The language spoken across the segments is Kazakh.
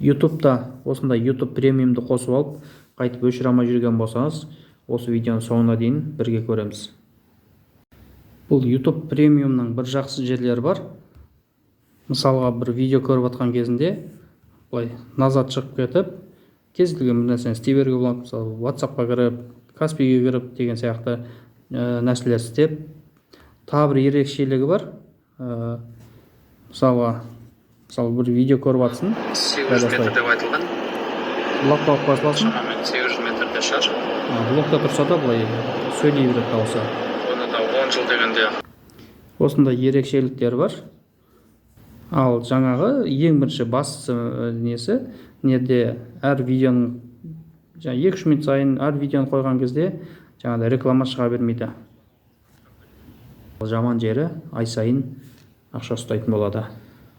YouTube'да осындай YouTube премиумды қосып алып, қайтып өшіре алмай жүрген болсаңыз, осы видеоның соңына дейін бірге көреміз. Бұл YouTube премиумның бір жақсы жерлері бар. Мысалға, бір видео көріп жатқан кезінде, былай назад шығып кетіп, кез келген бір нәрсені істей беруге болады. Мысалы, WhatsApp-қа кіріп, Каспиге кіріп деген сияқты нәрселер істеп. Тағы бір ерекшелігі бар. Мысалы, бір видео көріп жатсың. 800 метр деп айтылған. Блокта алып қосыласың. Шамамен 800 метрде шығар. Блокта тұрса да былай сөйлей береді дауысы. Оны да 10 жыл дегенде. Осындай ерекшеліктер бар. Ал жаңағы ең бірінші басты несі, неде әр видеоның 2-3 минут сайын әр видеоны қойған кезде жаңағыдай реклама шыға бермейді. Жаман жері ай сайын ақша ұстайтын болады.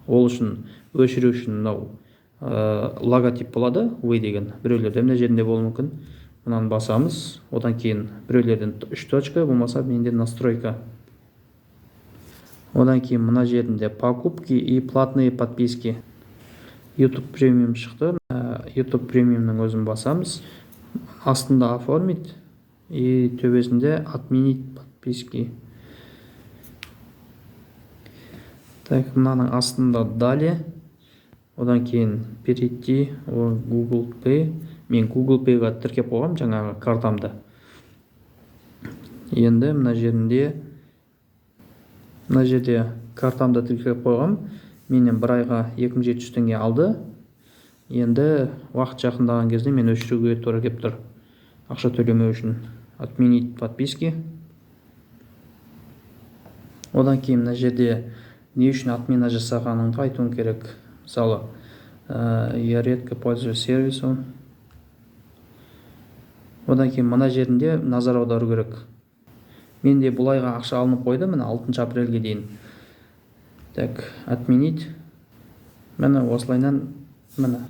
Ол үшін өшіру үшін мынау логотип болады, V деген. Біреулерде мына жерінде болуы мүмкін. Мынаны басамыз, одан кейін біреулерден 3 точка, болмаса менде настройка. Одан кейін мына жерінде покупки и платные подписки. YouTube премиум шықты. YouTube премиумның өзін басамыз. Астында оформить и төбесінде отменить подписки. Так, мынаның астында далее. Одан кейін перейти Google Pay. Мен Google Pay-ға тіркеп қойғам жаңағы картамды. Енді мына жерде картамды тіркеп қойғам. Менен бір айға 2700 теңге алды. Енді уақыт жақындаған кезде мен өшіруге тура келіп тұр. Ақша төлемеу үшін отменить подписки. Одан кейін мына жерде не үшін отмена жасағаныңды айтуың керек. Мысалы, я редко пользуюсь сервисом. Одан кейін мына жерінде назар аудару керек. Менде бұл айға ақша алынып қойды, міне 6 апрельге дейін. Так, отменить. Міне осылайнан, міне.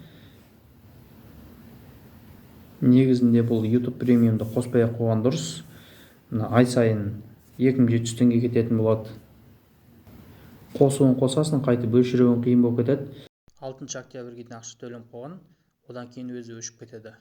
Негізінде бұл YouTube премиумды қоспай қойған дұрыс. Ай сайын 2700 теңге кететін болады. Қосуын қосасың, қайтып өшіруін қиын болып кетеді. 6 октябрьге дейін ақша төлем қойған, одан кейін өзі өшіп кетеді.